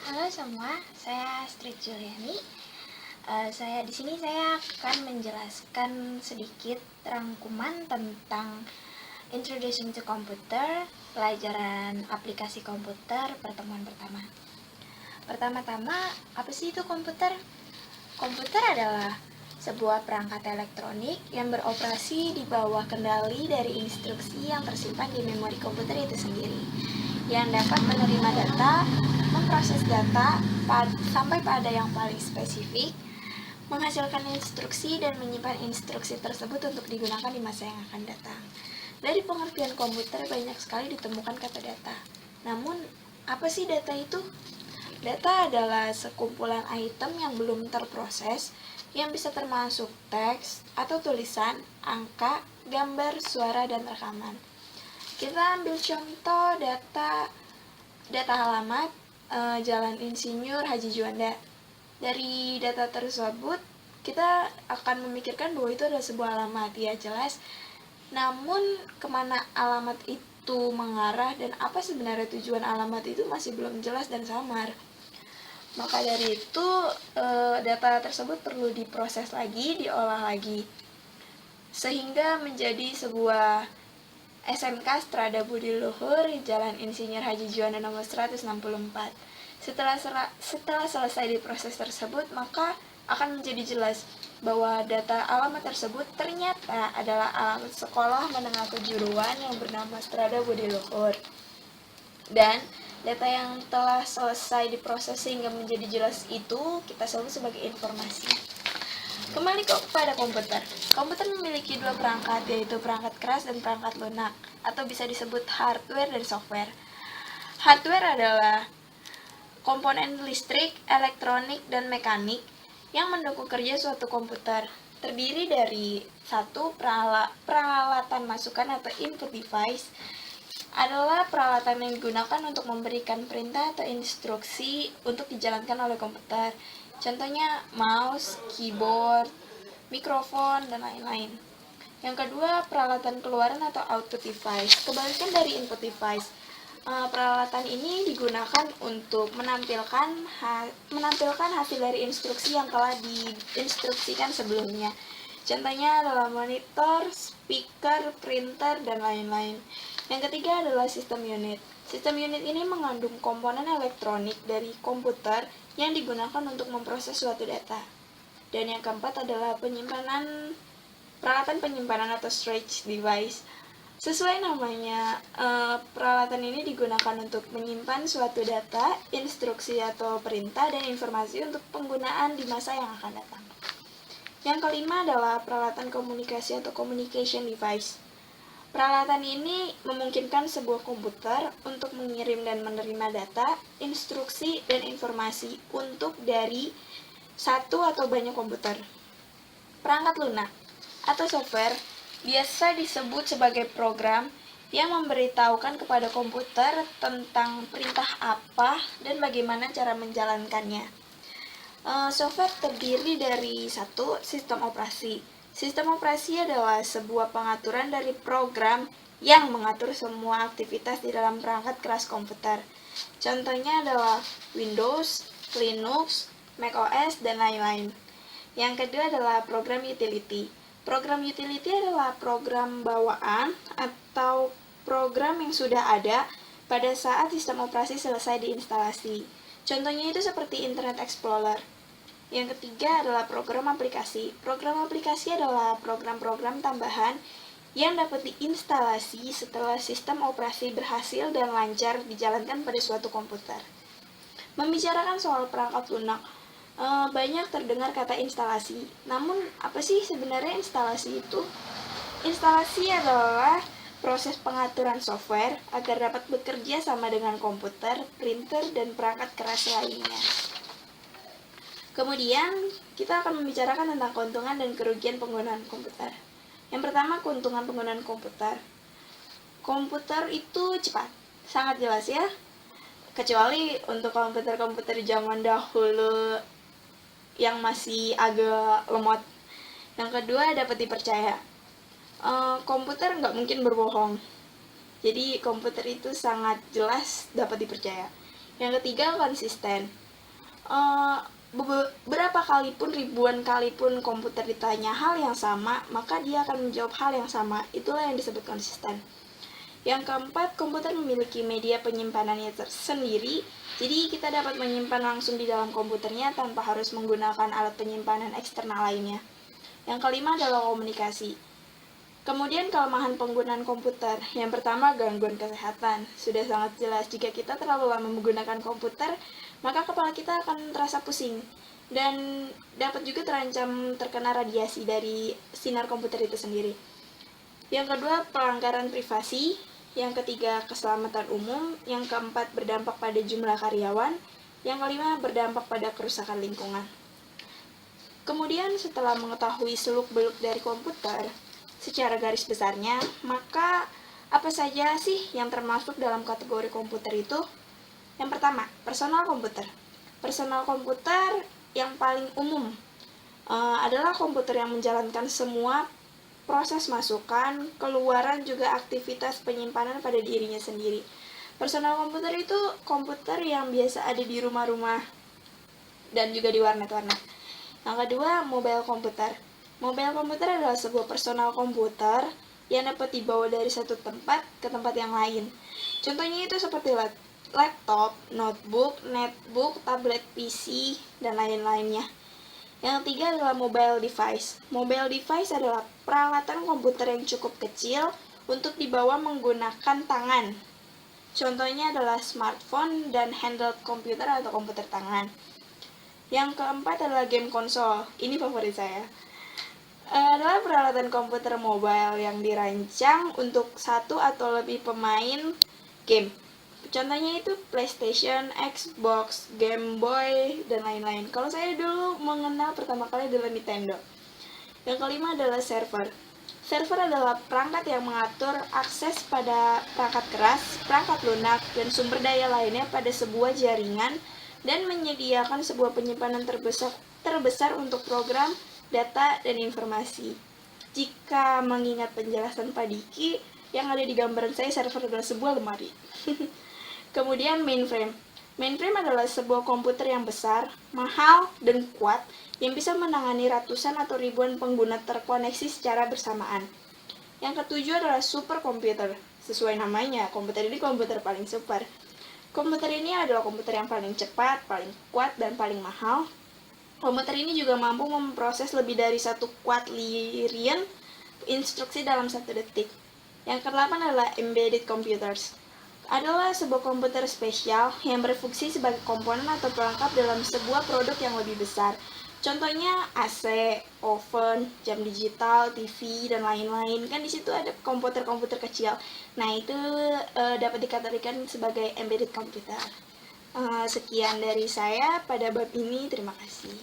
Halo semua, saya Astrid Juliani. Di sini saya akan menjelaskan sedikit rangkuman tentang Introduction to Computer, pelajaran aplikasi komputer pertemuan pertama. Pertama-tama, apa sih itu komputer? Komputer adalah sebuah perangkat elektronik yang beroperasi di bawah kendali dari instruksi yang tersimpan di memori komputer itu sendiri, yang dapat menerima data, memproses data sampai pada yang paling spesifik, menghasilkan instruksi dan menyimpan instruksi tersebut untuk digunakan di masa yang akan datang. Dari pengertian komputer banyak sekali ditemukan kata data. Namun, apa sih data itu? Data adalah sekumpulan item yang belum terproses yang bisa termasuk teks atau tulisan, angka, gambar, suara, dan rekaman. Kita ambil contoh data alamat Jalan Insinyur Haji Juanda. Dari data tersebut, kita akan memikirkan bahwa itu adalah sebuah alamat, ya jelas. Namun, kemana alamat itu mengarah dan apa sebenarnya tujuan alamat itu masih belum jelas dan samar. Maka dari itu, data tersebut perlu diproses lagi, diolah lagi, sehingga menjadi sebuah SMK Strada Budi Luhur, Jalan Insinyur Haji Juanda nomor 164. Setelah selesai diproses tersebut, maka akan menjadi jelas bahwa data alamat tersebut ternyata adalah alamat sekolah menengah kejuruan yang bernama Strada Budi Luhur. Dan data yang telah selesai diproses sehingga menjadi jelas itu kita sebut sebagai informasi. Kembali kepada komputer. Komputer memiliki dua perangkat, yaitu perangkat keras dan perangkat lunak, atau bisa disebut hardware dan software. Hardware adalah komponen listrik, elektronik, dan mekanik yang mendukung kerja suatu komputer. Terdiri dari satu, peralatan masukan atau input device adalah peralatan yang digunakan untuk memberikan perintah atau instruksi untuk dijalankan oleh komputer. Contohnya mouse, keyboard, mikrofon, dan lain-lain. Yang kedua, peralatan keluaran atau output device. Kebalikan dari input device. Peralatan ini digunakan untuk menampilkan hasil dari instruksi yang telah diinstruksikan sebelumnya. Contohnya adalah monitor, speaker, printer, dan lain-lain. Yang ketiga adalah sistem unit. Sistem unit ini mengandung komponen elektronik dari komputer yang digunakan untuk memproses suatu data. Dan yang keempat adalah peralatan penyimpanan atau storage device. Sesuai namanya, peralatan ini digunakan untuk menyimpan suatu data, instruksi atau perintah, dan informasi untuk penggunaan di masa yang akan datang. Yang kelima adalah peralatan komunikasi atau communication device. Peralatan ini memungkinkan sebuah komputer untuk mengirim dan menerima data, instruksi, dan informasi untuk dari satu atau banyak komputer. Perangkat lunak atau software biasa disebut sebagai program yang memberitahukan kepada komputer tentang perintah apa dan bagaimana cara menjalankannya. Software terdiri dari satu, sistem operasi. Sistem operasi adalah sebuah pengaturan dari program yang mengatur semua aktivitas di dalam perangkat keras komputer. Contohnya adalah Windows, Linux, macOS, dan lain-lain. Yang kedua adalah program utility. Program utility adalah program bawaan atau program yang sudah ada pada saat sistem operasi selesai diinstalasi. Contohnya itu seperti Internet Explorer. Yang ketiga adalah program aplikasi. Program aplikasi adalah program-program tambahan yang dapat diinstalasi setelah sistem operasi berhasil dan lancar dijalankan pada suatu komputer. Membicarakan soal perangkat lunak, banyak terdengar kata instalasi. Namun, apa sih sebenarnya instalasi itu? Instalasi adalah proses pengaturan software agar dapat bekerja sama dengan komputer, printer, dan perangkat keras lainnya. Kemudian, kita akan membicarakan tentang keuntungan dan kerugian penggunaan komputer. Yang pertama, keuntungan penggunaan komputer. Komputer itu cepat, sangat jelas ya. Kecuali untuk komputer-komputer zaman dahulu yang masih agak lemot. Yang kedua, dapat dipercaya. Komputer nggak mungkin berbohong. Jadi komputer itu sangat jelas dapat dipercaya. Yang ketiga, konsisten. Berapa kali pun, ribuan kali pun komputer ditanya hal yang sama, maka dia akan menjawab hal yang sama. Itulah yang disebut konsisten. Yang keempat, komputer memiliki media penyimpanannya tersendiri, jadi kita dapat menyimpan langsung di dalam komputernya tanpa harus menggunakan alat penyimpanan eksternal lainnya. Yang kelima adalah komunikasi. Kemudian kelemahan penggunaan komputer. Yang pertama, gangguan kesehatan. Sudah sangat jelas, jika kita terlalu lama menggunakan komputer, maka kepala kita akan terasa pusing. Dan dapat juga terancam terkena radiasi dari sinar komputer itu sendiri. Yang kedua, pelanggaran privasi. Yang ketiga, keselamatan umum. Yang keempat, berdampak pada jumlah karyawan. Yang kelima, berdampak pada kerusakan lingkungan. Kemudian setelah mengetahui seluk-beluk dari komputer, secara garis besarnya, maka apa saja sih yang termasuk dalam kategori komputer itu? Yang pertama, personal komputer. Personal komputer yang paling umum adalah komputer yang menjalankan semua proses masukan, keluaran, juga aktivitas penyimpanan pada dirinya sendiri. Personal komputer itu komputer yang biasa ada di rumah-rumah dan juga di warnet-warnet. Yang kedua, mobile komputer. Mobile komputer adalah sebuah personal komputer yang dapat dibawa dari satu tempat ke tempat yang lain. Contohnya itu seperti laptop, notebook, netbook, tablet PC, dan lain-lainnya. Yang ketiga adalah mobile device. Mobile device adalah peralatan komputer yang cukup kecil untuk dibawa menggunakan tangan. Contohnya adalah smartphone dan handheld komputer atau komputer tangan. Yang keempat adalah game konsol. Ini favorit saya. Adalah peralatan komputer mobile yang dirancang untuk satu atau lebih pemain game. Contohnya itu PlayStation, Xbox, Game Boy, dan lain-lain. Kalau saya dulu mengenal pertama kali adalah Nintendo. Yang kelima adalah server. Server adalah perangkat yang mengatur akses pada perangkat keras, perangkat lunak, dan sumber daya lainnya pada sebuah jaringan dan menyediakan sebuah penyimpanan terbesar untuk program, data, dan informasi. Jika mengingat penjelasan Pak Diki, yang ada di gambaran saya, server adalah sebuah lemari. Kemudian mainframe. Mainframe adalah sebuah komputer yang besar, mahal, dan kuat yang bisa menangani ratusan atau ribuan pengguna terkoneksi secara bersamaan. Yang ketujuh adalah superkomputer. Sesuai namanya, komputer ini komputer paling super. Komputer ini adalah komputer yang paling cepat, paling kuat, dan paling mahal. Komputer ini juga mampu memproses lebih dari 1 quadrillion instruksi dalam 1 detik. Yang kedelapan adalah embedded computers. Adalah sebuah komputer spesial yang berfungsi sebagai komponen atau pelengkap dalam sebuah produk yang lebih besar. Contohnya AC, oven, jam digital, TV, dan lain-lain. Kan di situ ada komputer-komputer kecil. Nah, itu dapat dikategorikan sebagai embedded computer. Sekian dari saya pada bab ini. Terima kasih.